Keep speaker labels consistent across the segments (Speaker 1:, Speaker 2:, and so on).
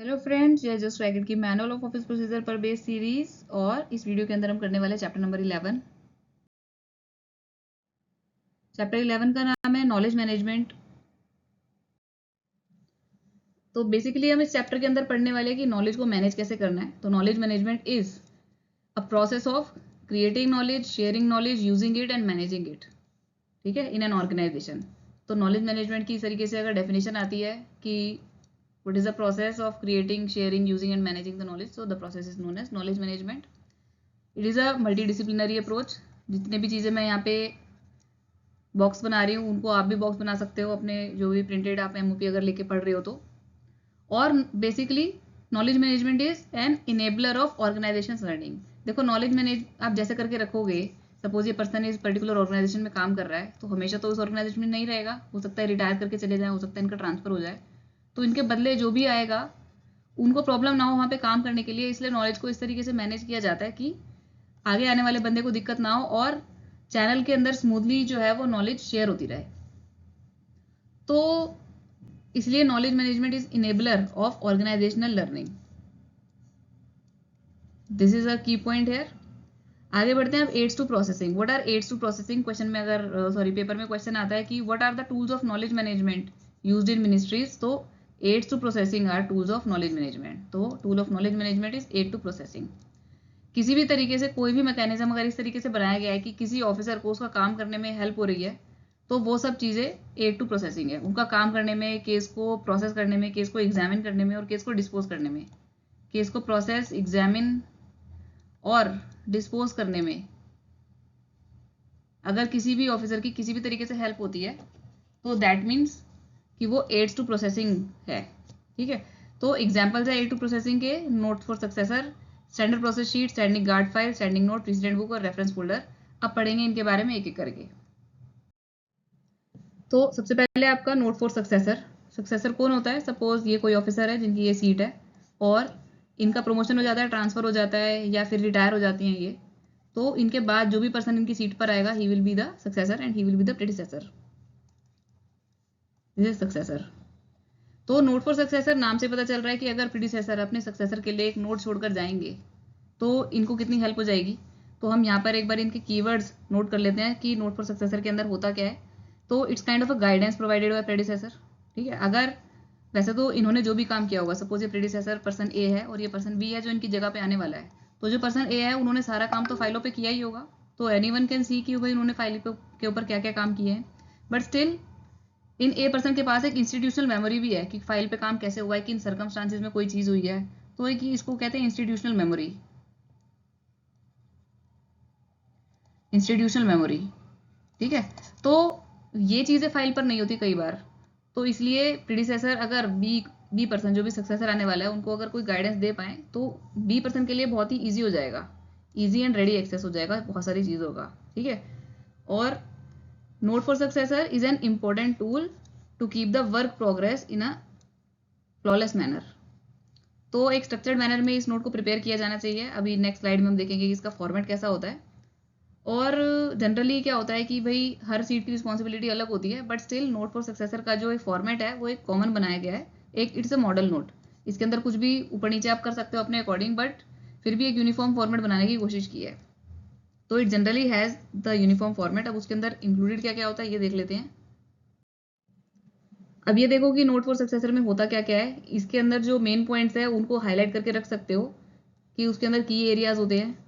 Speaker 1: Hello friends, ये just racket की manual of office procedure पर बेस्ड सीरीज और इस वीडियो के अंदर हम करने वाले चैप्टर नंबर 11। चैप्टर 11 का नाम है नॉलेज मैनेजमेंट। तो बेसिकली हम इस चैप्टर के अंदर पढ़ने वाले हैं कि नॉलेज को मैनेज कैसे करना है। तो knowledge management is a process of creating knowledge, sharing knowledge, using it and managing it, ठीक है, इन एन ऑर्गेनाइजेशन। तो नॉलेज मैनेजमेंट की इस तरीके से अगर डेफिनेशन आती है कि what is the process of creating, sharing, using and managing the knowledge, so the process is known as knowledge management. It is a multidisciplinary approach. जितने भी चीज़ें मैं यहाँ पे बॉक्स बना रही हूँ उनको आप भी बॉक्स बना सकते हो अपने जो भी प्रिंटेड आप एमओपी अगर लेके पढ़ रहे हो तो। और basically knowledge management is an enabler of organisation learning. देखो, नॉलेज मैनेज आप जैसे करके रखोगे, सपोज ये पर्सन इस पर्टिकुलर ऑर्गेनाइजेशन में काम कर रहा है तो हमेशा तो उस ऑर्गेनाइजेशन में नहीं रहेगा, हो सकता है रिटायर करके चले जाए, हो सकता है इनका ट्रांसफर हो जाए, तो इनके बदले जो भी आएगा उनको प्रॉब्लम ना हो वहाँ पे काम करने के लिए। इसलिए नॉलेज को इस तरीके से मैनेज किया जाता है कि आगे आने वाले बंदे को दिक्कत ना हो और चैनल के अंदर स्मूथली जो है वो नॉलेज शेयर होती रहे। तो इसलिए knowledge management is enabler of organisational learning. This is a key point here. आगे बढ़ते हैं अब aids to processing. What are aids to processing? Question में अगर पेपर में क्वेश्चन आता है कि what are the tools of knowledge management used in ministries, तो aids to processing are tools of knowledge management. तो tool of knowledge management is aid to processing. किसी भी तरीके से कोई भी मैकेनिज्म अगर इस तरीके से बनाया गया है कि किसी ऑफिसर को उसका काम करने में हेल्प हो रही है, तो वो सब चीज़ें एड टू प्रोसेसिंग है। उनका काम करने में, केस को प्रोसेस करने में, केस को एग्जामिन करने में और केस को डिस्पोज करने में, केस को प्रोसेस, एग्जामिन और डिस्पोज करने में अगर किसी भी ऑफिसर की किसी भी तरीके से हेल्प होती है तो दैट मीन्स कि वो एड्स टू प्रोसेसिंग है, ठीक है। तो एग्जाम्पल्स है एड टू प्रोसेसिंग के: note for successor, standard process sheet, standing guard file, standing note, president book और रेफरेंस फोल्डर। अब पढ़ेंगे इनके बारे में एक एक करके। तो सबसे पहले आपका नोट फॉर सक्सेसर। सक्सेसर कौन होता है? सपोज ये कोई ऑफिसर है जिनकी ये सीट है और इनका प्रमोशन हो जाता है, ट्रांसफर हो जाता है या फिर रिटायर हो जाती हैं ये, तो इनके बाद जो भी पर्सन इनकी सीट पर आएगा he will be the successor and he will be the predecessor. This is successor. तो नोट फॉर सक्सेसर नाम से पता चल रहा है कि अगर प्रीडिसेसर अपने सक्सेसर के लिए एक नोट छोड़कर जाएंगे तो इनको कितनी हेल्प हो जाएगी। तो हम यहाँ पर एक बार इनके कीवर्ड्स नोट कर लेते हैं कि नोट फॉर सक्सेसर के अंदर होता क्या है। तो it's kind of a guidance provided by predecessor, ठीक है। अगर वैसे तो इन्होंने जो भी काम किया होगा, सपोज ये प्रेडिसेसर पर्सन ए है और ये पर्सन बी है जो इनकी जगह पे आने वाला है, तो जो पर्सन ए है उन्होंने सारा काम तो फाइलों पे किया ही होगा, तो एनीवन कैन सी कि भाई उन्होंने फाइल के ऊपर क्या क्या काम किए हैं। But still in a person के पास एक इंस्टीट्यूशनल मेमोरी भी है कि फाइल पे काम कैसे हुआ है, किन सर्कमस्टांसेस में कोई चीज हुई है, तो एक इसको कहते हैं इंस्टीट्यूशनल मेमोरी। इंस्टीट्यूशनल मेमोरी, ठीक है। तो ये चीजें फाइल पर नहीं होती कई बार, तो इसलिए प्रीडिसेसर अगर बी पर्सन जो भी सक्सेसर आने वाला है उनको अगर कोई गाइडेंस दे पाए तो बी पर्सन के लिए बहुत ही ईजी हो जाएगा, ईजी एंड रेडी एक्सेस हो जाएगा बहुत सारी चीज़ों का, ठीक है। और note for successor is an important tool to keep the work progress in a flawless manner. तो एक स्ट्रक्चर्ड मैनर में इस नोट को प्रिपेयर किया जाना चाहिए। अभी नेक्स्ट स्लाइड में हम देखेंगे कि इसका फॉर्मेट कैसा होता है। और जनरली क्या होता है कि भाई हर सीट की रिस्पॉन्सिबिलिटी अलग होती है, but still note for successor का जो एक फॉर्मेट है वो एक कॉमन बनाया गया है। एक इट्स अ मॉडल नोट, इसके अंदर कुछ भी ऊपर नीचे आप कर सकते हो अपने अकॉर्डिंग, बट फिर भी एक यूनिफॉर्म फॉर्मेट बनाने की कोशिश की है। तो it generally has the uniform format. अब उसके अंदर इंक्लूडेड क्या क्या होता है ये देख लेते हैं। अब ये देखो कि नोट फॉर सक्सेसर में होता क्या क्या है। इसके अंदर जो मेन पॉइंट्स है उनको हाईलाइट करके रख सकते हो कि उसके अंदर की एरियाज होते हैं।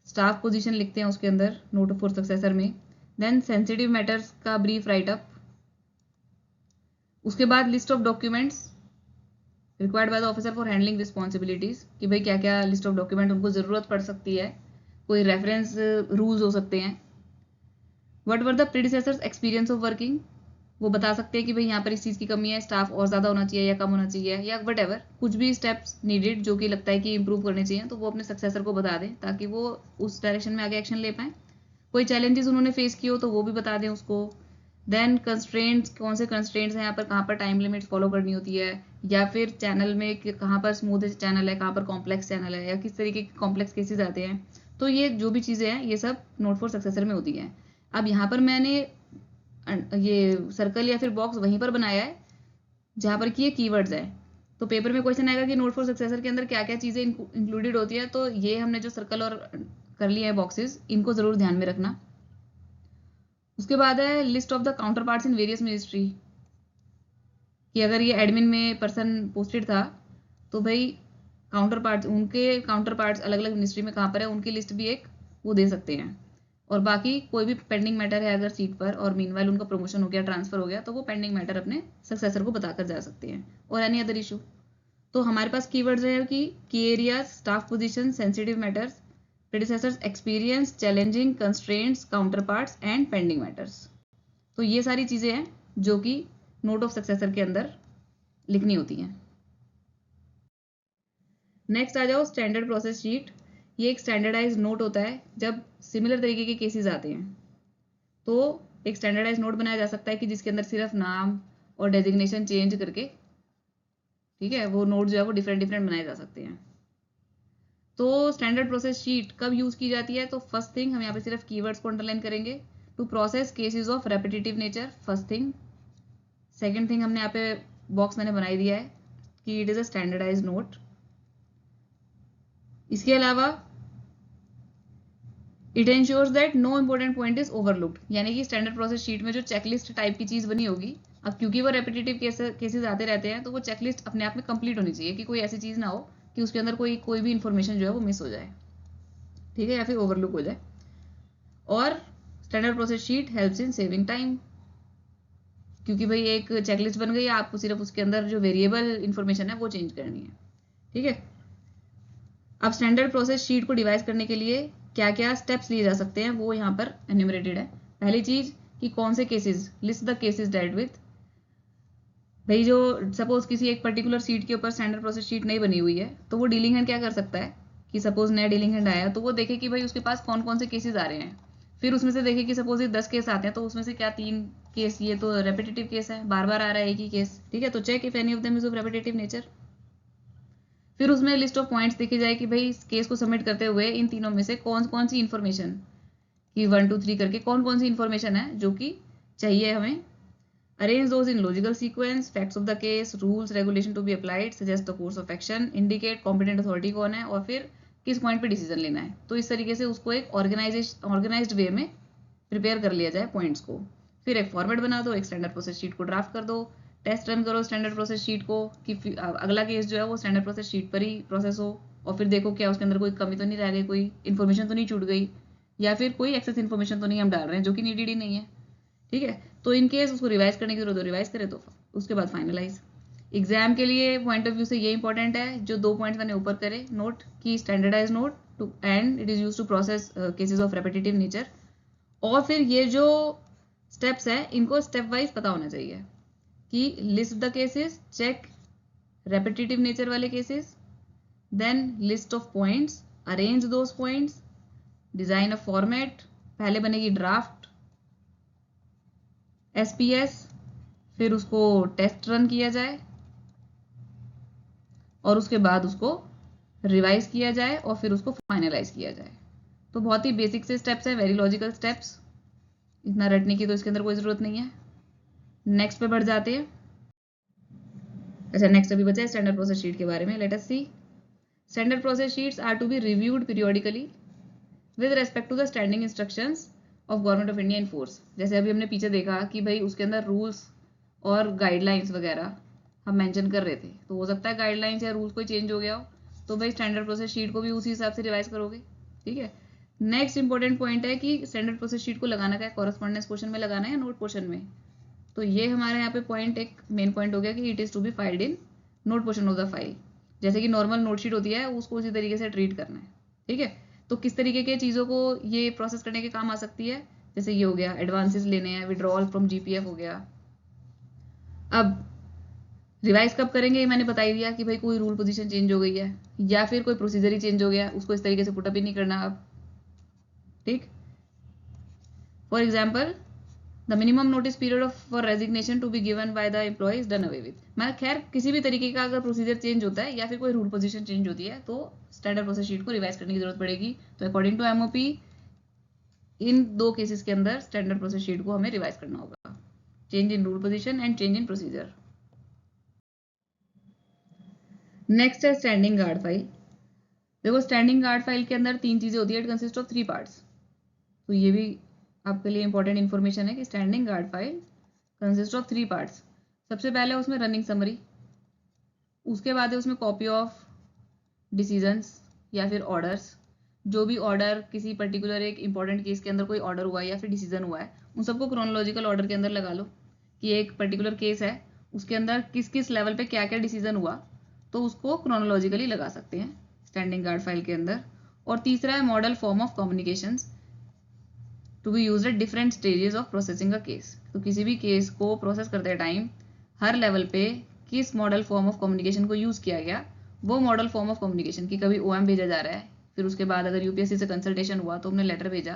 Speaker 1: स्टाफ पोजीशन लिखते हैं उसके अंदर नोट फॉर सक्सेसर में। देन सेंसिटिव मैटर्स का ब्रीफ राइट अप। उसके बाद list of documents required by the officer for handling responsibilities, कि भाई क्या क्या लिस्ट ऑफ डॉक्यूमेंट उनको जरूरत पड़ सकती है, कोई रेफरेंस रूल्स हो सकते हैं। What were the predecessors experience of working, वो बता सकते हैं कि भाई यहाँ पर इस चीज़ की कमी है, स्टाफ और ज़्यादा होना चाहिए या कम होना चाहिए, या वट एवर कुछ भी स्टेप्स नीडेड जो कि लगता है कि इंप्रूव करने चाहिए, तो वो अपने सक्सेसर को बता दें ताकि वो उस डायरेक्शन में आगे एक्शन ले पाएँ। कोई चैलेंजेस उन्होंने फेस किए हो तो वो भी बता दें उसको। देन कंस्ट्रेंट्स, कौन से कंस्ट्रेंट्स हैं यहाँ पर, कहाँ पर टाइम लिमिट्स फॉलो करनी होती है, या फिर चैनल में कहाँ पर स्मूथ चैनल है, कहाँ पर कॉम्प्लेक्स चैनल है, या किस तरीके के कॉम्प्लेक्स केसेस आते हैं। तो ये जो भी चीज़ें हैं ये सब नोट फॉर सक्सेसर में होती हैं। अब यहाँ पर मैंने ये सर्कल या फिर बॉक्स वहीं पर बनाया है जहाँ पर कि ये कीवर्ड्स है। तो पेपर में क्वेश्चन आएगा कि नोट फॉर सक्सेसर के अंदर क्या क्या चीज़ें इंक्लूडेड होती है, तो ये हमने जो सर्कल और कर लिया है बॉक्सेस, इनको ज़रूर ध्यान में रखना। उसके बाद है list of the counter parts in various ministry, कि अगर ये एडमिन में पर्सन पोस्टेड था तो भाई काउंटर पार्ट्स, उनके काउंटर पार्ट्स अलग अलग मिनिस्ट्री में कहाँ पर है उनकी लिस्ट भी एक वो दे सकते हैं। और बाकी कोई भी पेंडिंग मैटर है अगर सीट पर और मीनवाइल उनका प्रमोशन हो गया, ट्रांसफर हो गया, तो वो पेंडिंग मैटर अपने सक्सेसर को बताकर जा सकते हैं। और एनी अदर इशू, तो हमारे पास कीवर्ड्स है कि की areas, staff position, sensitive matters, predecessors experience, challenging, constraints, counter parts and pending matters. तो ये सारी चीजें हैं जो कि नोट ऑफ सक्सेसर के अंदर लिखनी होती हैं। नेक्स्ट आ जाओ स्टैंडर्ड प्रोसेस शीट। ये एक स्टैंडर्डाइज नोट होता है जब सिमिलर तरीके के केसेस आते हैं, तो एक स्टैंडर्डाइज नोट बनाया जा सकता है कि जिसके अंदर सिर्फ नाम और डेजिग्नेशन चेंज करके, ठीक है, वो नोट जो है वो डिफरेंट डिफरेंट बनाए जा सकते हैं। तो स्टैंडर्ड प्रोसेस शीट कब यूज की जाती है, तो फर्स्ट थिंग हम यहाँ पे सिर्फ कीवर्ड्स को अंडरलाइन करेंगे, to process cases of repetitive nature, first thing. Second thing हमने यहाँ पे बॉक्स मैंने बनाई दिया है कि it is a standardise note. इसके अलावा it ensures that no important point is overlooked, यानी कि स्टैंडर्ड प्रोसेस शीट में जो चेकलिस्ट टाइप की चीज बनी होगी, अब क्योंकि वो रेपिटेटिव केसेस आते रहते हैं तो वो चेकलिस्ट अपने आप में कंप्लीट होनी चाहिए कि कोई ऐसी चीज ना हो कि उसके अंदर कोई भी इंफॉर्मेशन जो है वो मिस हो जाए, ठीक है, या फिर ओवरलुक हो जाए। और standard process sheet helps in saving time, क्योंकि भाई एक चेकलिस्ट बन गई, आपको सिर्फ उसके अंदर जो वेरिएबल इंफॉर्मेशन है वो चेंज करनी है, ठीक है। अब स्टैंडर्ड प्रोसेस शीट को डिवाइस करने के लिए क्या क्या स्टेप्स लिए जा सकते हैं वो यहाँ पर एन्यूमरेटेड है। पहली चीज कि कौन से cases, list the cases dealt with. भाई जो सपोज किसी एक पर्टिकुलर सीट के ऊपर स्टैंडर्ड प्रोसेस शीट नहीं बनी हुई है, तो वो डीलिंग हैंड क्या कर सकता है कि सपोज नया डीलिंग हैंड आया तो वो देखे कि भाई उसके पास कौन कौन से केसेस आ रहे हैं, फिर उसमें से देखे कि सपोज ये 10 केस आते हैं तो उसमें से क्या 3 केस ये तो रेपिटेटिव केस है, बार बार आ रहा है एक ही केस, ठीक है, तो check if any of them is of repetitive nature. फिर उसमें लिस्ट ऑफ पॉइंट्स देखी जाए कि भाई इस केस को सबमिट करते हुए इन तीनों में से कौन कौन सी इन्फॉर्मेशन कि 1 2 3 करके कौन कौन सी इन्फॉर्मेशन है जो कि चाहिए हमें। Arrange those in logical sequence, facts of the case, rules regulation to be applied, suggest the course of action, indicate competent authority कौन है और फिर किस पॉइंट पे डिसीजन लेना है। तो इस तरीके से उसको एक ऑर्गेनाइज्ड वे में प्रिपेयर कर लिया जाए पॉइंट्स को। फिर एक फॉर्मेट बना दो, एक स्टैंडर्ड प्रोसेस शीट को ड्राफ्ट कर दो, टेस्ट रन करो स्टैंडर्ड प्रोसेस शीट को कि अगला केस जो है वो स्टैंडर्ड प्रोसेस शीट पर ही प्रोसेस हो, और फिर देखो क्या उसके अंदर कोई कमी तो नहीं रह गई, कोई इन्फॉर्मेशन तो नहीं छूट गई, या फिर कोई एक्सेस इन्फॉर्मेशन तो नहीं हम डाल रहे हैं जो कि नीडेड ही नहीं है, ठीक है। तो इन केस उसको रिवाइज करने की जरूरत हो रिवाइज करे, तो उसके बाद फाइनलाइज। एग्जाम के लिए पॉइंट ऑफ व्यू से ये इंपॉर्टेंट है जो 2 पॉइंट्स मैंने ऊपर करे नोट की standardise note to and it is use to process cases of repetitive nature. और फिर ये जो स्टेप्स है इनको स्टेप वाइज पता होना चाहिए कि list the cases, check repetitive nature वाले cases, then list of points, arrange those points, design a format, पहले बनेगी ड्राफ्ट एसपीएस, फिर उसको टेस्ट रन किया जाए और उसके बाद उसको रिवाइज किया जाए और फिर उसको फाइनलाइज किया जाए। तो बहुत ही बेसिक से स्टेप्स है, वेरी लॉजिकल स्टेप्स, इतना रटने की तो इसके अंदर कोई जरूरत नहीं है। नेक्स्ट पे बढ़ जाते हैं। अच्छा, नेक्स्ट अभी बचा है स्टैंडर्ड प्रोसेस शीट के बारे में। Let us see. Standard process sheets are to be reviewed periodically with respect to the standing instructions of government of India in force. जैसे अभी हमने पीछे देखा कि भाई उसके अंदर रूल्स और गाइडलाइंस वगैरह हम मेंशन कर रहे थे, तो हो सकता है गाइडलाइंस या रूल्स कोई चेंज हो गया हो, तो भाई स्टैंडर्ड प्रोसेस शीट को भी उसी हिसाब से रिवाइज करोगे, ठीक है। नेक्स्ट इंपॉर्टेंट पॉइंट है कि स्टैंडर्ड प्रोसेस शीट को लगाना क्या है, कॉरेस्पॉन्डेंस पोर्शन में लगाना है या नोट पोर्शन में। तो ये हमारे यहाँ पे पॉइंट एक मेन पॉइंट हो गया कि it is to be filed in note portion of the file. जैसे कि नॉर्मल नोट शीट होती है उसको उसी तरीके से ट्रीट करना है, ठीक है। तो किस तरीके के चीज़ों को ये प्रोसेस करने के काम आ सकती है, जैसे ये हो गया एडवांसेस लेने हैं, विड्रॉल फ्रॉम जीपीएफ हो गया। अब रिवाइज कब करेंगे ये मैंने बता ही दिया कि भाई कोई रूल पोजीशन चेंज हो गई है या फिर कोई प्रोसीजर ही चेंज हो गया, उसको इस तरीके से पुटअप ही नहीं करना अब, ठीक। For example the minimum notice period of for resignation to be given by the employ is done away with. मैं खैर किसी भी तरीके का अगर प्रोसीजर चेंज होता है या फिर कोई रूल पोजीशन चेंज होती है तो स्टैंडर्ड प्रोसेस शीट को रिवाइज करने की जरूरत पड़ेगी। तो according to MOP in 2 cases के अंदर स्टैंडर्ड प्रोसेस शीट को हमें रिवाइज करना होगा, change in rule position and change in procedure. Next है स्टैंडिंग गार्ड फाइल। देखो स्टैंडिंग गार्ड फाइल के अंदर 3 चीजें होती है, इट कंसिस्ट ऑफ 3 पार्ट्स। तो ये भी आपके लिए इंपॉर्टेंट इन्फॉर्मेशन है कि standing guard file consist of 3 parts. सबसे पहले उसमें रनिंग समरी, उसके बाद है उसमें कॉपी ऑफ डिसीजंस या फिर ऑर्डर्स। जो भी ऑर्डर किसी पर्टिकुलर एक इंपॉर्टेंट केस के अंदर कोई ऑर्डर हुआ है या फिर डिसीजन हुआ है, उन सबको क्रोनोलॉजिकल ऑर्डर के अंदर लगा लो कि एक पर्टिकुलर केस है, उसके अंदर किस किस लेवल पे क्या क्या डिसीजन हुआ, तो उसको क्रोनोलॉजिकली लगा सकते हैं स्टैंडिंग गार्ड फाइल के अंदर। और तीसरा है model form of communications to be used at different stages of processing a case. तो किसी भी केस को प्रोसेस करते टाइम हर लेवल पे किस मॉडल फॉर्म ऑफ कम्युनिकेशन को यूज किया गया, वो मॉडल फॉर्म ऑफ कम्युनिकेशन की कभी ओएम भेजा जा रहा है, फिर उसके बाद अगर यूपीएससी से कंसल्टेशन हुआ तो हमने लेटर भेजा,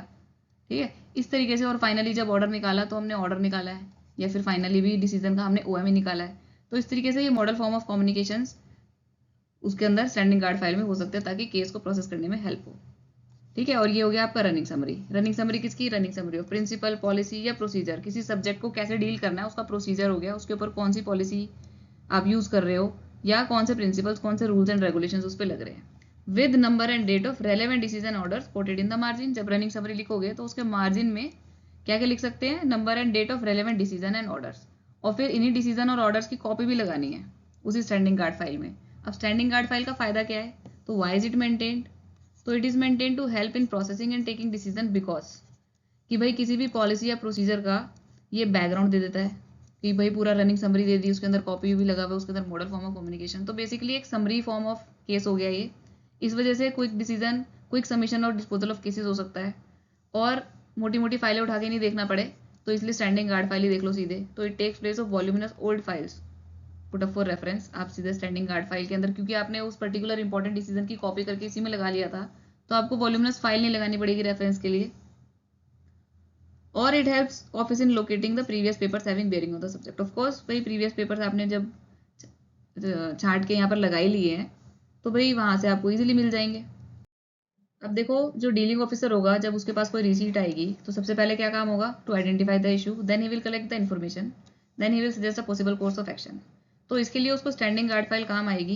Speaker 1: ठीक है, इस तरीके से। और फाइनली जब ऑर्डर निकाला तो हमने ऑर्डर निकाला है, या फिर फाइनली भी डिसीजन का हमने ओएम ही निकाला है। तो इस तरीके से ये मॉडल फॉर्म ऑफ कम्युनिकेशन उसके अंदर स्टैंडिंग गार्ड फाइल में हो सकते हैं ताकि केस को प्रोसेस करने में हेल्प हो, ठीक है। और ये हो गया आपका रनिंग समरी। रनिंग समरी किसकी? Running summary of principle, policy या प्रोसीजर। किसी सब्जेक्ट को कैसे डील करना है उसका प्रोसीजर हो गया, उसके ऊपर कौन सी पॉलिसी आप यूज कर रहे हो या कौन से प्रिंसिपल्स, कौन से रूल्स एंड रेगुलेशंस उस पर लग रहे हैं। With number and date of relevant decision orders quoted in the margin. जब रनिंग समरी लिखोगे तो उसके मार्जिन में क्या क्या लिख सकते हैं? Number and date of relevant decision and orders. और फिर इन्हीं डिसीजन और ऑर्डर्स की कॉपी भी लगानी है उसी स्टैंडिंग गार्ड फाइल में। अब स्टैंडिंग गार्ड फाइल का फायदा क्या है? तो वाई इज इट मेंटेन्ड? तो it is maintain to help in processing and taking decision, because कि भाई किसी भी पॉलिसी या प्रोसीजर का ये बैकग्राउंड दे देता है कि भाई पूरा रनिंग समरी दे दी, उसके अंदर कॉपी भी लगा हुआ है, उसके अंदर मॉडल फॉर्म ऑफ कम्युनिकेशन। तो बेसिकली एक समरी फॉर्म ऑफ केस हो गया ये। इस वजह से क्विक डिसीजन, क्विक सबमिशन और डिस्पोजल ऑफ केसेस हो सकता है, और मोटी मोटी फाइलें उठा के नहीं देखना पड़े, तो इसलिए स्टैंडिंग गार्ड फाइल ही देख लो सीधे। तो it takes place of voluminous old files put up for reference. आप सीधे स्टैंडिंग गार्ड फाइल के अंदर, क्योंकि आपने उस पर्टिकुलर इंपॉर्टेंट डिसीजन की कॉपी करके इसी में लगा लिया था, तो आपको वॉल्यूमिनस फाइल नहीं लगानी पड़ेगी रेफरेंस के लिए। और it helps office in locating the previous papers having bearing on the subject. Of course भाई प्रीवियस पेपर्स आपने जब छांट के यहाँ पर लगा ही लिए हैं तो भाई वहां से आपको इजीली मिल जाएंगे। अब देखो जो डीलिंग ऑफिसर होगा, जब उसके पास कोई रिसीट आएगी तो सबसे पहले क्या काम होगा? To identify the issue, then he will collect the information, then he will suggest a possible course of action. तो इसके लिए उसको स्टैंडिंग गार्ड फाइल काम आएगी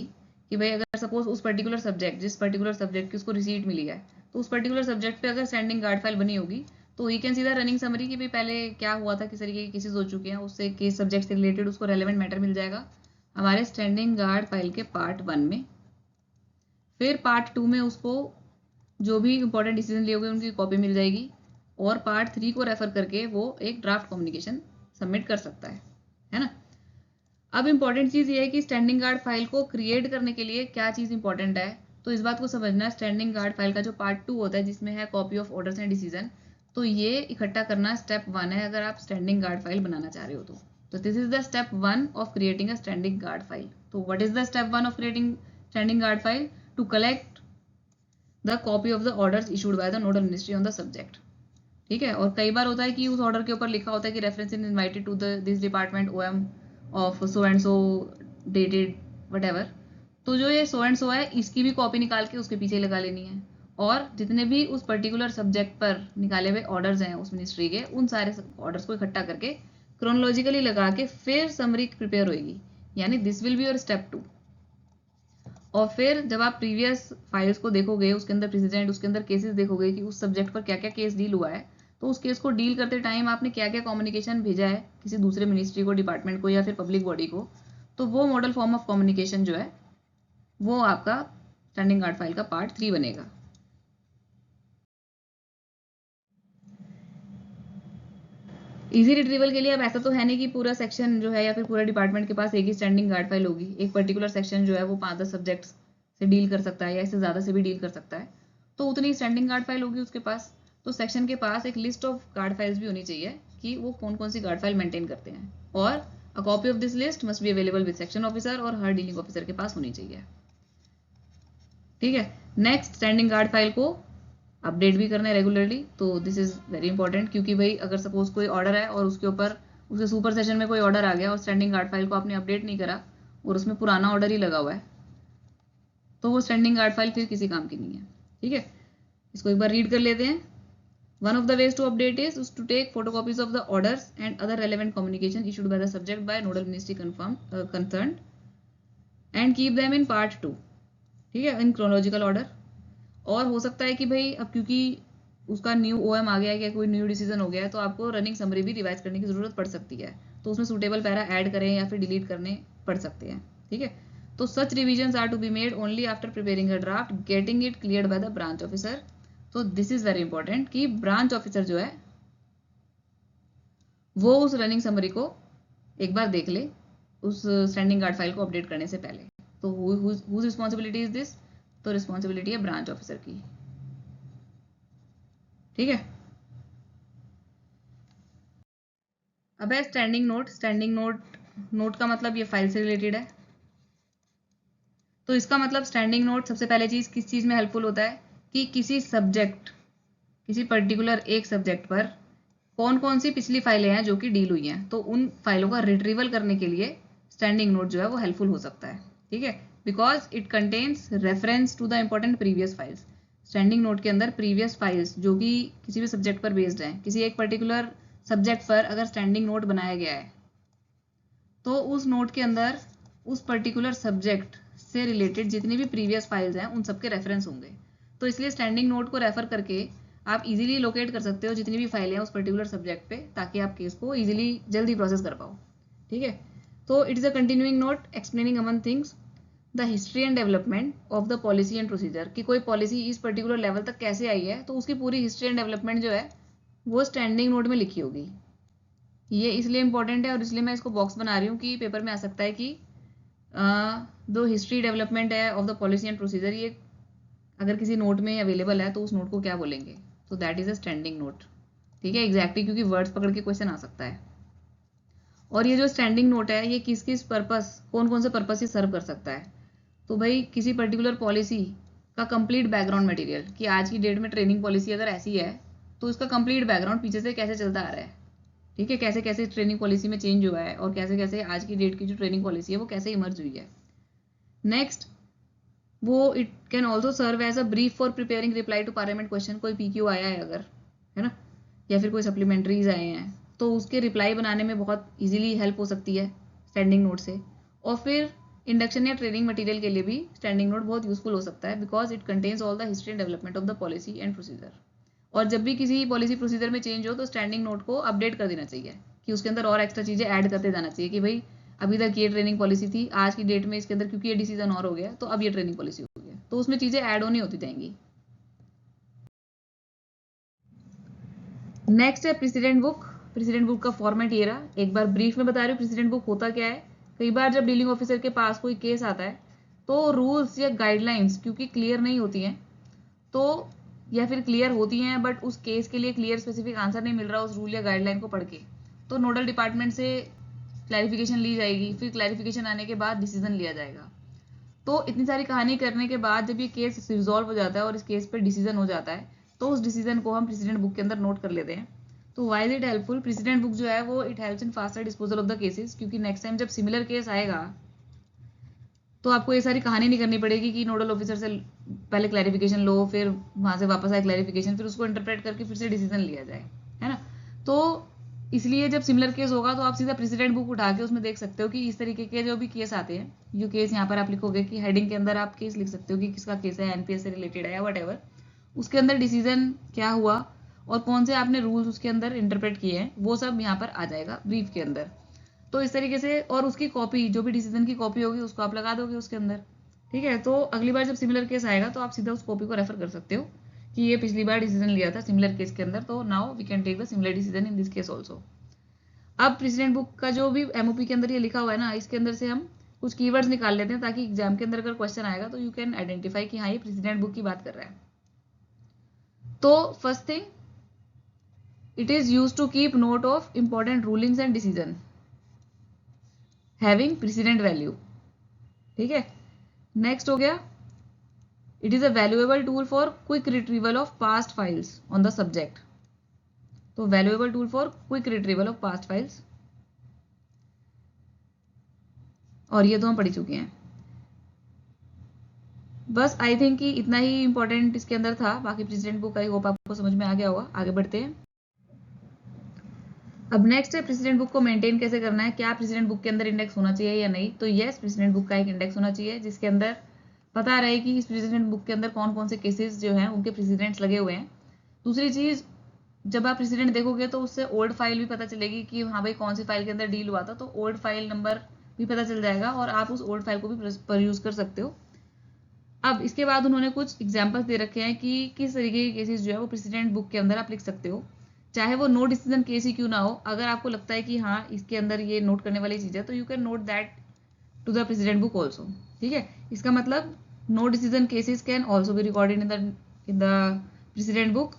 Speaker 1: कि भाई अगर सपोज उस पर्टिकुलर सब्जेक्ट, जिस पर्टिकुलर सब्जेक्ट की उसको रिसीट मिली है, तो उस पर्टिकुलर सब्जेक्ट पे अगर स्टैंडिंग गार्ड फाइल बनी होगी तो he can see the running summary कि भाई पहले क्या हुआ था, किस तरीके के केसेस हो चुके हैं, उससे केस सब्जेक्ट से रिलेटेड उसको रेलेवेंट मैटर मिल जाएगा हमारे स्टैंडिंग गार्ड फाइल के पार्ट 1 में। फिर पार्ट 2 में उसको जो भी इंपॉर्टेंट डिसीजन लिए होंगे उनकी कॉपी मिल जाएगी, और पार्ट 3 को रेफर करके वो एक ड्राफ्ट कम्युनिकेशन सबमिट कर सकता है ना। अब इंपॉर्टेंट चीज ये है कि स्टैंडिंग गार्ड फाइल को क्रिएट करने के लिए क्या चीज इंपॉर्टेंट है, तो इस बात को समझना है। स्टैंडिंग गार्ड फाइल का जो पार्ट 2 होता है जिसमें है copy of orders and decision, तो ये इकट्ठा करना स्टेप 1 है अगर आप स्टैंडिंग गार्ड फाइल बनाना चाह रहे हो तो this is the step 1 of creating a standing guard file. तो what is the step 1 of creating standing guard file? To collect the copy of the orders issued by the nodal ministry on the subject, ठीक है। और कई बार होता है कि उस order के ऊपर लिखा होता है कि reference in invited to this department OM of so and so dated what. तो जो ये सो एंड सो है इसकी भी कॉपी निकाल के उसके पीछे लगा लेनी है, और जितने भी उस पर्टिकुलर सब्जेक्ट पर निकाले हुए ऑर्डर्स हैं उस मिनिस्ट्री के, उन सारे ऑर्डर्स को इकट्ठा करके क्रोनोलॉजिकली लगा के फिर समरी प्रिपेयर होगी, यानी this will be your step 2। और फिर जब आप प्रीवियस फाइल्स को देखोगे, उसके अंदर प्रेसिडेंट, उसके अंदर केसेस देखोगे कि उस सब्जेक्ट पर क्या क्या केस डील हुआ है, तो उस केस को डील करते टाइम आपने क्या क्या कम्युनिकेशन भेजा है किसी दूसरे मिनिस्ट्री को, डिपार्टमेंट को या फिर पब्लिक बॉडी को, तो वो मॉडल फॉर्म ऑफ कम्युनिकेशन जो है वो आपका स्टैंडिंग गार्ड फाइल का पार्ट 3 बनेगा। इजी रिट्रीवल के लिए अब ऐसा तो है नहीं कि पूरा सेक्शन जो है या फिर पूरा डिपार्टमेंट के पास एक ही स्टैंडिंग गार्ड फाइल होगी। एक पर्टिकुलर सेक्शन जो है वो 5-10 सब्जेक्ट्स से डील कर सकता है या इससे ज़्यादा से भी डील कर सकता है, तो उतनी स्टैंडिंग गार्ड फाइल होगी उसके पास। तो सेक्शन के पास एक लिस्ट ऑफ गार्ड फाइल्स भी होनी चाहिए कि वो कौन कौन सी गार्ड फाइल मेंटेन करते हैं, और a copy of this list must be available with section officer, और हर डीलिंग ऑफिसर के पास होनी चाहिए, ठीक है। नेक्स्ट, स्टैंडिंग गार्ड फाइल को अपडेट भी करना है रेगुलरली, तो दिस इज वेरी इंपॉर्टेंट, क्योंकि भाई अगर सपोज कोई ऑर्डर है और उसके ऊपर उसके सुपर सेशन में कोई ऑर्डर आ गया और स्टैंडिंग गार्ड फाइल को आपने अपडेट नहीं करा और उसमें पुराना ऑर्डर ही लगा हुआ है, तो वो स्टैंडिंग गार्ड फाइल फिर किसी काम की नहीं है, ठीक है। इसको एक बार रीड कर लेते हैं। One of the ways to update is to take photocopies of the orders and other relevant communication issued by the subject by nodal ministry concerned and keep them in part 2, ठीक है, in chronological order. और हो सकता है कि भाई अब क्योंकि उसका न्यू ओएम आ गया है या कोई न्यू डिसीजन हो गया है तो आपको रनिंग समरी भी रिवाइज करने की जरूरत पड़ सकती है, तो उसमें सूटेबल पैरा ऐड करें या फिर डिलीट करने पड़ सकते हैं, ठीक है। तो such revisions are to be made only after preparing a draft, getting it cleared by the branch officer. तो दिस इज वेरी इंपॉर्टेंट कि ब्रांच ऑफिसर जो है वो उस रनिंग समरी को एक बार देख ले उस स्टैंडिंग गार्ड फाइल को अपडेट करने से पहले। तो हुज रिस्पॉन्सिबिलिटी इज दिस? तो रिस्पॉन्सिबिलिटी है ब्रांच ऑफिसर की, ठीक है। अब है स्टैंडिंग नोट। स्टैंडिंग नोट का मतलब ये फाइल से रिलेटेड है। तो इसका मतलब स्टैंडिंग नोट सबसे पहले चीज किस चीज में हेल्पफुल होता है कि किसी पर्टिकुलर एक सब्जेक्ट पर कौन कौन सी पिछली फाइलें हैं जो कि डील हुई हैं, तो उन फाइलों का रिट्रीवल करने के लिए स्टैंडिंग नोट जो है वो हेल्पफुल हो सकता है, ठीक है। Because it contains reference to the important previous files. Standing note के अंदर प्रीवियस फाइल्स जो कि किसी भी सब्जेक्ट पर बेस्ड हैं, किसी एक पर्टिकुलर सब्जेक्ट पर अगर स्टैंडिंग नोट बनाया गया है तो उस नोट के अंदर उस पर्टिकुलर सब्जेक्ट से रिलेटेड जितनी भी प्रीवियस फाइल्स हैं उन सबके रेफरेंस होंगे। तो इसलिए स्टैंडिंग नोट को रेफर करके आप इजीली लोकेट कर सकते हो जितनी भी फाइलें हैं उस पर्टिकुलर सब्जेक्ट पे, ताकि आप केस को इजीली जल्दी प्रोसेस कर पाओ, ठीक है। तो it is a continuing note explaining among things the history and development of the policy and procedure, कि कोई पॉलिसी इस पर्टिकुलर लेवल तक कैसे आई है तो उसकी पूरी हिस्ट्री एंड डेवलपमेंट जो है वो स्टैंडिंग नोट में लिखी होगी। ये इसलिए इंपॉर्टेंट है और इसलिए मैं इसको बॉक्स बना रही हूँ कि पेपर में आ सकता है कि जो हिस्ट्री डेवलपमेंट है of the policy and procedure, ये अगर किसी नोट में अवेलेबल है तो उस नोट को क्या बोलेंगे, तो that is a standing note, ठीक है। एग्जैक्टली क्योंकि वर्ड्स पकड़ के क्वेश्चन आ सकता है। और ये जो स्टैंडिंग नोट है ये किस किस पर्पस, कौन कौन से पर्पस से सर्व कर सकता है, तो भाई किसी पर्टिकुलर पॉलिसी का कंप्लीट बैकग्राउंड मटेरियल, कि आज की डेट में ट्रेनिंग पॉलिसी अगर ऐसी है तो इसका कंप्लीट बैकग्राउंड पीछे से कैसे चलता आ रहा है, ठीक है, कैसे कैसे ट्रेनिंग पॉलिसी में चेंज हुआ है और कैसे कैसे आज की डेट की जो ट्रेनिंग पॉलिसी है वो कैसे इमर्ज हुई है। नेक्स्ट, वो it can also serve as a brief for preparing reply to parliament question. कोई पीक्यू आया है अगर, है ना, या फिर कोई सप्लीमेंट्रीज आए हैं तो उसके रिप्लाई बनाने में बहुत इजीली हेल्प हो सकती है स्टैंडिंग नोट से। और फिर इंडक्शन या ट्रेनिंग मटेरियल के लिए भी स्टैंडिंग नोट बहुत यूजफुल हो सकता है, because it contains all the history and development of the policy and procedure. और जब भी किसी पॉलिसी प्रोसीजर में चेंज हो तो स्टैंडिंग नोट को अपडेट कर देना चाहिए, कि उसके अंदर और एक्स्ट्रा चीजें ऐड करते जाना चाहिए कि भाई अभी तक ये ट्रेनिंग पॉलिसी थी, आज की डेट में इसके अंदर क्योंकि ये डिसीजन और हो गया तो अब ये ट्रेनिंग पॉलिसी हो गई है, तो उसमें चीजें ऐड ऑन ही होती जाएंगी। नेक्स्ट है प्रेसिडेंट बुक। प्रेसिडेंट बुक का फॉर्मेट ये रहा, एक बार ब्रीफ में बता रही हूँ प्रेसिडेंट बुक होता क्या है। कई बार जब डीलिंग ऑफिसर के पास कोई केस आता है तो रूल्स या गाइडलाइंस क्योंकि क्लियर नहीं होती हैं, तो या फिर क्लियर होती हैं बट उस केस के लिए क्लियर स्पेसिफिक आंसर नहीं मिल रहा उस रूल या गाइडलाइन को पढ़ के, तो नोडल डिपार्टमेंट से क्लैरिफिकेशन ली जाएगी, फिर क्लैरिफिकेशन आने के बाद डिसीजन लिया जाएगा। तो इतनी सारी कहानी करने के बाद जब ये केस रिजॉल्व हो जाता है और इस केस पर डिसीजन हो जाता है तो उस डिसीजन को हम प्रेसिडेंट बुक के अंदर नोट कर लेते हैं। तो why is it helpful? Precedent book जो है वो it helps in faster disposal of the cases, क्योंकि नेक्स्ट टाइम जब सिमिलर केस आएगा तो आपको ये सारी कहानी नहीं करनी पड़ेगी कि नोडल ऑफिसर से पहले क्लैरिफिकेशन लो, फिर वहां से वापस आए क्लैरिफिकेशन, फिर उसको इंटरप्रेट करके फिर से डिसीजन लिया जाए, है ना। तो इसलिए जब सिमिलर केस होगा तो आप सीधा प्रेसिडेंट बुक उठा के उसमें देख सकते हो कि इस तरीके के जो भी केस आते हैं, जो केस यहाँ पर आप लिखोगे कि हेडिंग के अंदर आप केस लिख सकते हो कि किसका केस है, एनपीएस से रिलेटेड है या वट उसके अंदर डिसीजन क्या हुआ और कौन से आपने रूल्स उसके अंदर इंटरप्रेट किए हैं वो सब यहाँ पर आ जाएगा ब्रीफ के अंदर। तो इस तरीके से, और उसकी कॉपी, जो भी डिसीजन की कॉपी होगी उसको आप लगा दोगे उसके अंदर, ठीक है। तो अगली बार जब सिमिलर केस आएगा तो आप सीधा उस कॉपी को रेफर कर सकते हो कि ये पिछली बार डिसीजन लिया था सिमिलर केस के अंदर, तो now we can take the similar decision in this case also. अब प्रेसिडेंट बुक का जो भी एमओपी के अंदर ये लिखा हुआ है ना, इसके अंदर से हम कुछ कीवर्ड्स निकाल लेते हैं ताकि एग्जाम के अंदर अगर क्वेश्चन आएगा तो यू कैन आइडेंटिफाई कि हाँ ये प्रेसिडेंट बुक की बात कर रहा है। तो first thing, it is use to keep note of important rulings and decision having precedent value, ठीक है। नेक्स्ट हो गया, it is a valuable tool for quick retrieval of past files on the subject. तो valuable tool for quick retrieval of past files, और ये तो हम पढ़ चुके हैं। बस आई थिंक कि इतना ही इंपॉर्टेंट इसके अंदर था, बाकी प्रेसिडेंट बुक आई होप आपको समझ में आ गया होगा। आगे बढ़ते हैं। अब नेक्स्ट है प्रेसिडेंट बुक को मेंटेन कैसे करना है, क्या प्रेसिडेंट बुक के अंदर इंडेक्स होना चाहिए या नहीं। तो यस, प्रेसिडेंट बुक का एक इंडेक्स होना चाहिए जिसके अंदर पता रहे कि इस प्रेसिडेंट बुक के अंदर कौन कौन से केसेस जो हैं उनके प्रेसिडेंट्स लगे हुए हैं। दूसरी चीज, जब आप प्रेसिडेंट देखोगे तो उससे ओल्ड फाइल भी पता चलेगी कि हाँ भाई कौन सी फाइल के अंदर डील हुआ था, तो ओल्ड फाइल नंबर भी पता चल जाएगा और आप उस ओल्ड फाइल को भी परयूज कर सकते हो। अब इसके बाद उन्होंने कुछ एग्जाम्पल्स दे रखे हैं कि किस तरीके के केसेस जो है वो प्रेसिडेंट बुक के अंदर आप लिख सकते हो, चाहे वो नो डिसीजन केस ही क्यों ना हो। अगर आपको लगता है कि हाँ इसके अंदर ये नोट करने वाली चीज़ है तो you can note that to the precedent book also. ठीक है, इसका मतलब no decision cases can also be recorded in the precedent book.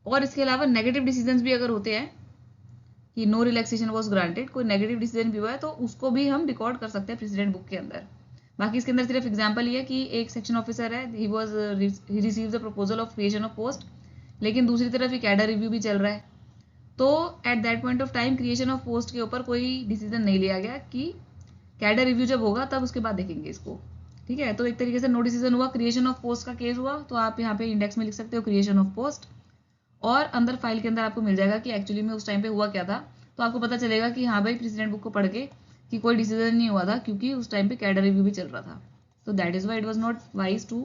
Speaker 1: और इसके अलावा नेगेटिव डिसीजन भी अगर होते हैं कि नो रिलैक्सेशन वॉज ग्रांटेड, कोई नेगेटिव डिसीजन भी हुआ है तो उसको भी हम रिकॉर्ड कर सकते हैं प्रेसिडेंट बुक के अंदर। बाकी इसके अंदर सिर्फ एग्जांपल ये है कि एक सेक्शन ऑफिसर है, he received the proposal of creation of post, लेकिन दूसरी तरफ एक कैडर रिव्यू भी चल रहा है, तो at that point of time creation of post के ऊपर कोई डिसीजन नहीं लिया गया कि कैडर रिव्यू जब होगा तब उसके बाद देखेंगे इसको। ठीक है, तो एक तरीके से नो डिसीजन हुआ, क्रिएशन ऑफ पोस्ट का केस हुआ, तो आप यहाँ पे इंडेक्स में लिख सकते हो क्रिएशन ऑफ पोस्ट, और अंदर फाइल के अंदर आपको मिल जाएगा कि एक्चुअली में उस टाइम पे हुआ क्या था। तो आपको पता चलेगा कि हाँ भाई प्रेसिडेंट बुक को पढ़ के कि कोई डिसीजन नहीं हुआ था क्योंकि उस टाइम पे कैडर रिव्यू भी चल रहा था। तो that is why it was not wise to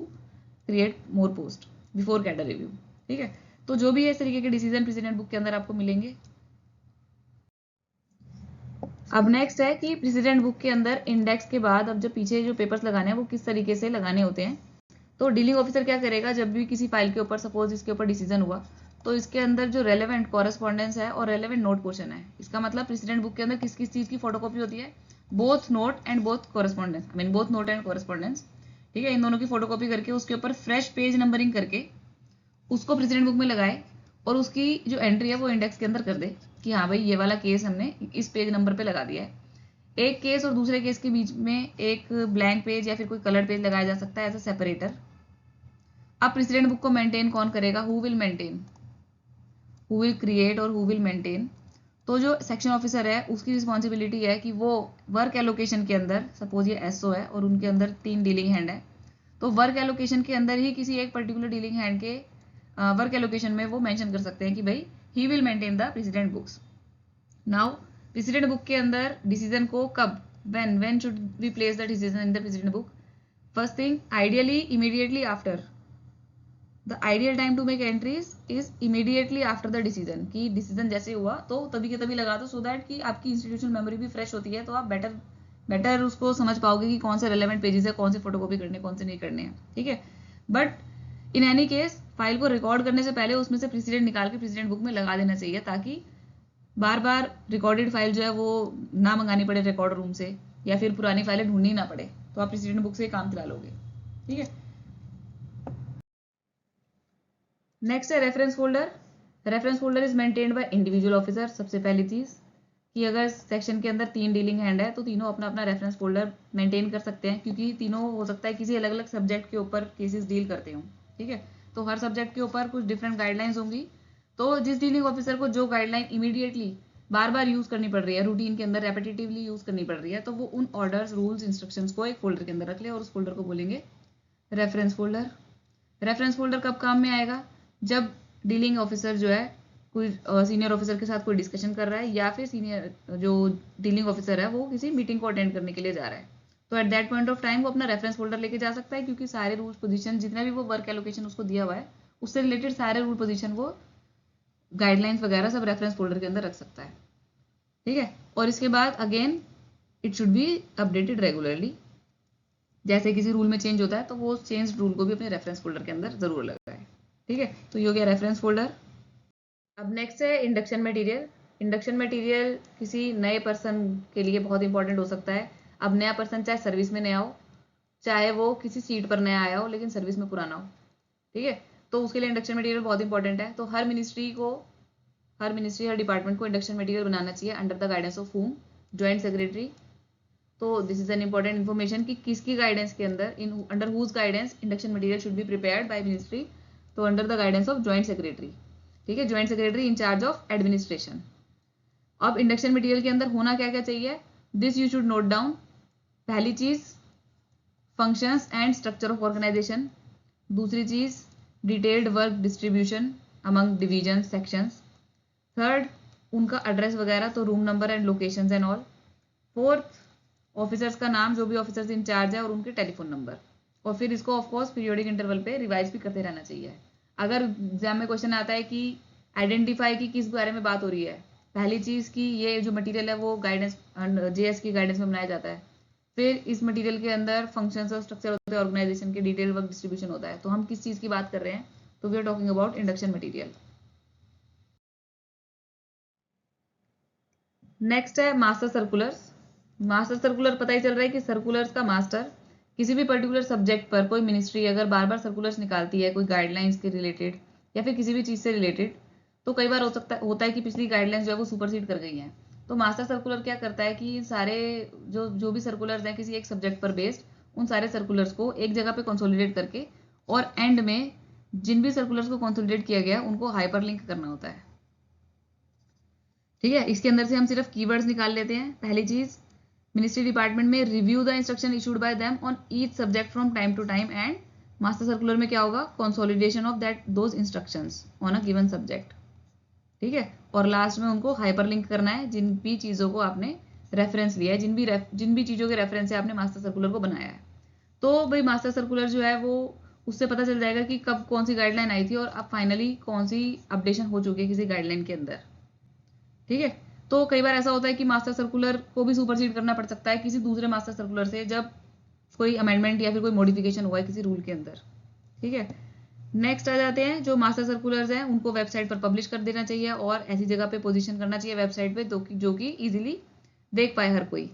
Speaker 1: create more post before cadre review. ठीक है, तो जो भी है इस तरीके के डिसीजन प्रेसिडेंट बुक के अंदर आपको मिलेंगे। अब नेक्स्ट है कि प्रेसिडेंट बुक के अंदर इंडेक्स के बाद अब जो पीछे जो पेपर्स लगाने हैं वो किस तरीके से लगाने होते हैं। तो डीलिंग ऑफिसर क्या करेगा, जब भी किसी फाइल के ऊपर सपोज इसके ऊपर डिसीजन हुआ तो इसके अंदर जो रेलेवेंट कॉरेस्पॉन्डेंस है और रेलेवेंट नोट पोर्शन है, इसका मतलब प्रेसिडेंट बुक के अंदर किस किस चीज की फोटोकॉपी होती है, both note and both correspondence, I mean both note and correspondence. ठीक है, इन दोनों की फोटोकॉपी करके उसके ऊपर फ्रेश पेज नंबरिंग करके उसको प्रेसिडेंट बुक में लगाए और उसकी जो एंट्री है वो इंडेक्स के अंदर कर दे कि हाँ भाई ये वाला केस हमने इस पेज नंबर पे लगा दिया है। एक केस और दूसरे केस के बीच में एक ब्लैंक पेज या फिर कोई कलर पेज लगाया जा सकता है एज अ सेपरेटर। अब प्रेसिडेंट बुक को मेंटेन कौन करेगा, who will maintain, who will create और हु विल मेंटेन। तो जो सेक्शन ऑफिसर है उसकी रिस्पॉन्सिबिलिटी है कि वो वर्क एलोकेशन के अंदर, सपोज ये एसओ है और उनके अंदर 3 डीलिंग हैंड है, तो वर्क एलोकेशन के अंदर ही किसी एक पर्टिकुलर डीलिंग हैंड के वर्क एलोकेशन में वो मेंशन कर सकते हैं कि भाई he will maintain the precedent books. Now precedent book के अंदर डिसीजन को कब, when should we place the decision in the precedent book. First thing, ideally immediately after, the ideal time to make entries is immediately after the decision, कि decision जैसे हुआ तो तभी के तभी लगा दो, सो दैट कि आपकी इंस्टीट्यूशनल मेमोरी भी फ्रेश होती है, तो आप बेटर उसको समझ पाओगे कि कौन से रेलेवेंट पेजेस है, कौन से फोटोकॉपी करने कौन से नहीं करने हैं। ठीक है, but in any case file को रिकॉर्ड करने से पहले उसमें से प्रेसिडेंट निकाल के प्रेसिडेंट बुक में लगा देना चाहिए, ताकि बार बार रिकॉर्डेड फाइल जो है वो ना मंगानी पड़े रिकॉर्ड रूम से, या फिर पुरानी फाइलें ढूंढनी ना पड़े, तो आप प्रेसिडेंट बुक से काम चला लोगे। ठीक है, नेक्स्ट है reference folder. Reference folder is maintained by individual officer. सबसे पहली चीज कि अगर सेक्शन के अंदर 3 डीलिंग हैंड है तो तीनों अपना अपना रेफरेंस फोल्डर मेंटेन कर सकते हैं, क्योंकि तीनों हो सकता है किसी अलग अलग सब्जेक्ट के ऊपर केसेस डील करते हों। ठीक है, तो हर सब्जेक्ट के ऊपर कुछ डिफरेंट गाइडलाइंस होंगी, तो जिस डीलिंग ऑफिसर को जो गाइडलाइन इमीडिएटली बार बार यूज करनी पड़ रही है, रूटीन के अंदर रेपिटेटिवली यूज करनी पड़ रही है, तो वो उन ऑर्डर्स, रूल्स, इंस्ट्रक्शंस को एक फोल्डर के अंदर रख ले और उस फोल्डर को बोलेंगे रेफरेंस फोल्डर। रेफरेंस फोल्डर कब काम में आएगा, जब डीलिंग ऑफिसर जो है कोई सीनियर ऑफिसर के साथ कोई डिस्कशन कर रहा है, या फिर सीनियर जो डीलिंग ऑफिसर है वो किसी मीटिंग को अटेंड करने के लिए जा रहा है, तो at that point of time वो अपना रेफरेंस फोल्डर लेके जा सकता है, क्योंकि सारे रूल्स पोजीशन जितना भी वो वर्क एलोकेशन उसको दिया हुआ है उससे रिलेटेड सारे रूल पोजीशन वो गाइडलाइंस वगैरह सब रेफरेंस फोल्डर के अंदर रख सकता है। ठीक है, और इसके बाद again it should be updated regularly, जैसे किसी रूल में चेंज होता है तो वो चेंज रूल को भी अपने रेफरेंस फोल्डर के अंदर जरूर लगाए। ठीक है, तो ये हो गया रेफरेंस फोल्डर। अब नेक्स्ट है इंडक्शन मटेरियल। इंडक्शन मटेरियल किसी नए पर्सन के लिए बहुत इंपॉर्टेंट हो सकता है। अब नया पर्सन चाहे सर्विस में नया हो, चाहे वो किसी सीट पर नया आया हो लेकिन सर्विस में पुराना हो। ठीक है, तो उसके लिए इंडक्शन मटेरियल बहुत इंपॉर्टेंट है। तो हर मिनिस्ट्री, हर डिपार्टमेंट को इंडक्शन मटेरियल बनाना चाहिए under the guidance of home, joint secretary. तो this is an important information कि किसकी गाइडेंस के अंदर, in under whose guidance induction material should be prepared by ministry, तो under the guidance of joint secretary. ठीक है, joint secretary in charge of administration. अब induction material के अंदर होना क्या क्या चाहिए, this you should note down. पहली चीज functions and structure of organisation, दूसरी चीज detailed work distribution among division sections, third उनका एड्रेस वगैरह, तो room number and locations and all. Fourth, officers का नाम, जो भी ऑफिसर्स इंचार्ज है, और उनके टेलीफोन नंबर। और फिर इसको ऑफकोर्स पीरियोडिक इंटरवल पे रिवाइज भी करते रहना चाहिए। अगर एग्जाम में क्वेश्चन आता है कि आइडेंटिफाई की किस बारे में बात हो रही है, पहली चीज़ कि ये जो मटेरियल है वो गाइडेंस जेएस की गाइडेंस में बनाया जाता है। फिर इस मटेरियल के अंदर फंक्शंस और स्ट्रक्चर होते हैं, ऑर्गेनाइजेशन के डिटेल वर्क डिस्ट्रीब्यूशन होता है। तो हम किस चीज़ की बात कर रहे हैं, तो we are talking about induction material. Next है मास्टर सर्कुलर्स। मास्टर सर्कुलर पता ही चल रहा है कि सर्कुलर्स का मास्टर किसी भी पर्टिकुलर सब्जेक्ट पर कोई मिनिस्ट्री अगर बार बार सर्कुलर्स निकालती है कोई गाइडलाइंस के रिलेटेड या फिर किसी भी चीज़ से रिलेटेड, तो कई बार होता है कि पिछली गाइडलाइंस जो है वो सुपरसीड कर गई हैं। तो मास्टर सर्कुलर क्या करता है कि सारे जो भी सर्कुलर्स हैं किसी एक सब्जेक्ट पर बेस्ड, उन सारे सर्कुलर्स को एक जगह पे कंसोलिडेट करके और एंड में जिन भी सर्कुलर्स को कंसोलिडेट किया गया उनको हाइपरलिंक करना होता है। ठीक है, इसके अंदर से हम सिर्फ कीवर्ड्स निकाल लेते हैं। पहली चीज, मिनिस्ट्री डिपार्टमेंट में review the instruction issued by them on each subject from time to time, and master circular में क्या होगा, consolidation of that those instructions on a given subject. ठीक है, और लास्ट में उनको हाइपरलिंक करना है जिन भी चीज़ों को आपने रेफरेंस लिया है, जिन भी चीज़ों के रेफरेंस से आपने मास्टर सर्कुलर को बनाया है। तो भाई मास्टर सर्कुलर जो है वो उससे पता चल जाएगा कि कब कौन सी गाइडलाइन आई थी और अब फाइनली कौन सी अपडेशन हो चुकी है किसी गाइडलाइन के अंदर। ठीक है, तो कई बार ऐसा होता है कि मास्टर सर्कुलर को भी सुपरसीड करना पड़ सकता है किसी दूसरे मास्टर सर्कुलर से जब कोई अमेंडमेंट या फिर कोई मॉडिफिकेशन हुआ है किसी रूल के अंदर। ठीक है, नेक्स्ट आ जाते हैं जो मास्टर सर्कुलर्स हैं उनको वेबसाइट पर पब्लिश कर देना चाहिए और ऐसी जगह पे पोजीशन करना चाहिए वेबसाइट पे जो कि इजीली देख पाए हर कोई।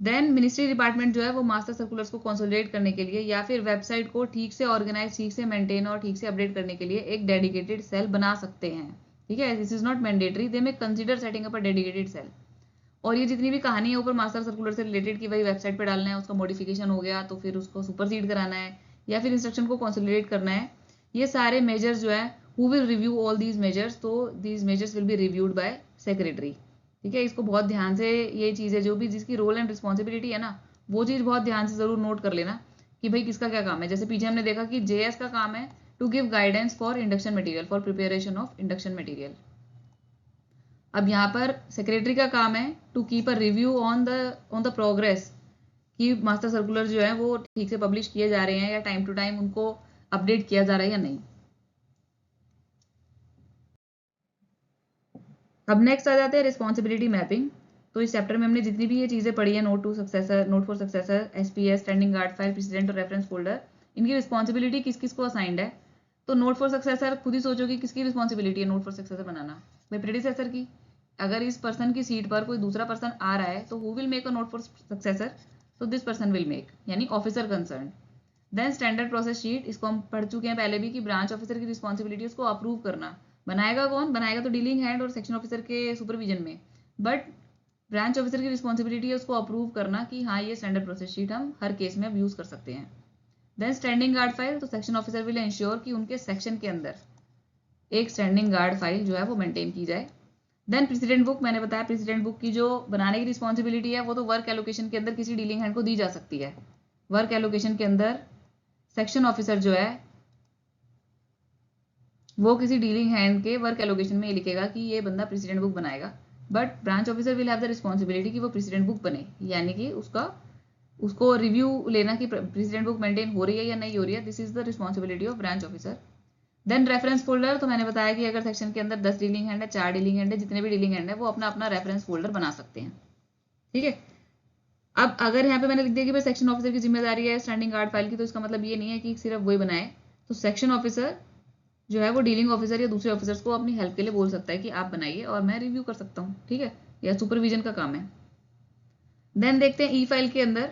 Speaker 1: देन मिनिस्ट्री डिपार्टमेंट जो है वो मास्टर सर्कुलर्स को कंसोलिडेट करने के लिए या फिर वेबसाइट को ठीक से ऑर्गेनाइज, ठीक से मेंटेन और ठीक से अपडेट करने के लिए एक डेडिकेटेड सेल बना सकते हैं। ठीक है, this is not mandatory, they may consider setting up a dedicated cell. और ये जितनी भी कहानी है ऊपर मास्टर सर्कुलर से रिलेटेड की वही वेबसाइट पे डालना है, उसका मॉडिफिकेशन हो गया तो फिर उसको सुपरसीड कराना है या फिर इंस्ट्रक्शन को कंसोलिडेट करना है, ये सारे मेजर्स जो है who will review all these measures, तो these measures will be reviewed by secretary. ठीक है, इसको बहुत ध्यान से, ये चीज़ है जो भी जिसकी रोल एंड रिस्पॉन्सिबिलिटी है ना, वो चीज़ बहुत ध्यान से जरूर नोट कर लेना कि भाई किसका क्या काम है। जैसे पीछे हमने देखा कि जेएस का काम है to give guidance for induction material, for preparation of induction material. अब यहाँ पर सेक्रेटरी का काम है to keep a review on the progress कि मास्टर सर्कुलर जो है वो ठीक से पब्लिश किए जा रहे हैं या टाइम टू टाइम उनको अपडेट किया जा रहा है या नहीं। अब नेक्स्ट आ जाते हैं रिस्पॉन्सिबिलिटी मैपिंग। तो इस चैप्टर में हमने जितनी भी ये चीज़ें पढ़ी है, note to successor, note for successor, SPS, standing guard file, president और रेफरेंस फोल्डर, इनकी रिस्पॉन्सिबिलिटी किस किस को असाइंड है। तो नोट फॉर सक्सेसर खुद ही सोचो कि किसकी रिस्पॉन्सिबिलिटी है नोट फॉर सक्सेसर बनाना, भाई प्रेडिसेसर की। अगर इस पर्सन की सीट पर कोई दूसरा पर्सन आ रहा है तो who will make a note for successor, तो दिस पर्सन विल मेक, यानी officer concern. Then standard process sheet, इसको हम पढ़ चुके हैं पहले भी कि ब्रांच ऑफिसर की रिस्पॉन्सिबिलिटी उसको अप्रूव करना। बनाएगा कौन, बनाएगा तो डीलिंग हैंड और सेक्शन ऑफिसर के सुपरविजन में, बट ब्रांच ऑफिसर की रिस्पॉन्सिबिलिटी है उसको अप्रूव करना कि हाँ ये स्टैंडर्ड प्रोसेस शीट हम हर केस में अब यूज कर सकते हैं। देन स्टैंडिंग गार्ड फाइल, तो सेक्शन ऑफिसर विल इंश्योर कि उनके सेक्शन के अंदर एक स्टैंडिंग गार्ड फाइल जो है वो मेंटेन की जाए। देन प्रेसिडेंट बुक, मैंने बताया प्रेसिडेंट बुक की जो बनाने की रिस्पॉन्सिबिलिटी है वो तो वर्क एलोकेशन के अंदर किसी डीलिंग हैंड को दी जा सकती है। वर्क एलोकेशन के अंदर सेक्शन ऑफिसर जो है वो किसी डीलिंग हैंड के वर्क एलोकेशन में ये लिखेगा कि ये बंदा प्रेसिडेंट बुक बनाएगा, but branch officer will have the responsibility कि वो प्रेसिडेंट बुक बने, यानी कि उसको रिव्यू लेना कि प्रेसिडेंट बुक मेंटेन हो रही है या नहीं हो रही है। This is the responsibility of branch officer. Then reference folder, तो मैंने बताया कि अगर सेक्शन के अंदर 10 डीलिंग हैंड है, 4 डीलिंग हैंड है, जितने भी डीलिंग हैंड है वो अपना अपना रेफरेंस फोल्डर बना सकते हैं। ठीक है, अब अगर यहाँ पे मैंने लिख दिया कि भाई सेक्शन ऑफिसर की जिम्मेदारी है स्टैंडिंग गार्ड फाइल की, तो इसका मतलब ये नहीं है कि सिर्फ वही बनाए। तो सेक्शन ऑफिसर जो है वो डीलिंग ऑफिसर या दूसरे ऑफिसर्स को अपनी हेल्प के लिए बोल सकता है कि आप बनाइए और मैं रिव्यू कर सकता हूँ। ठीक है, या सुपरविजन का काम है। देन देखते हैं ई फाइल के अंदर,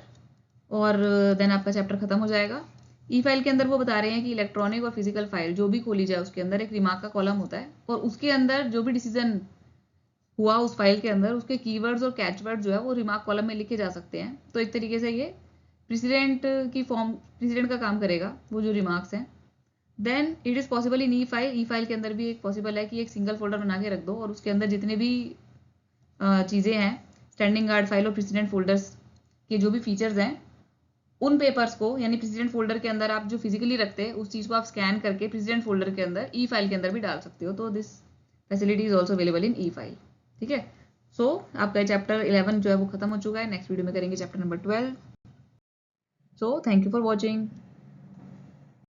Speaker 1: और देन आपका चैप्टर खत्म हो जाएगा। ई फाइल के अंदर वो बता रहे हैं कि इलेक्ट्रॉनिक और फिजिकल फाइल जो भी खोली जाए उसके अंदर एक रिमार्क का कॉलम होता है और उसके अंदर जो भी डिसीजन हुआ उस फाइल के अंदर उसके कीवर्ड्स और कैचवर्ड जो है वो रिमार्क कॉलम में लिखे जा सकते हैं। तो एक तरीके से ये प्रेसिडेंट का काम करेगा वो जो रिमार्क्स हैं। Then it is possible in e file के अंदर भी एक पॉसिबल है कि एक सिंगल फोल्डर बना के रख दो और उसके अंदर जितने भी चीज़ें हैं स्टैंडिंग गार्ड फाइल और प्रेसिडेंट फोल्डर्स के जो भी फीचर्स हैं उन पेपर्स को, यानी प्रेसिडेंट फोल्डर के अंदर आप जो फिजिकली रखते हैं उस चीज़ को आप स्कैन करके प्रेसिडेंट फोल्डर के अंदर ई फाइल के अंदर भी डाल सकते हो। तो this facility is also available in e file. ठीक है। सो आपका चैप्टर 11 जो है वो खत्म हो चुका है। नेक्स्ट वीडियो में करेंगे chapter number 12। So thank you for watching.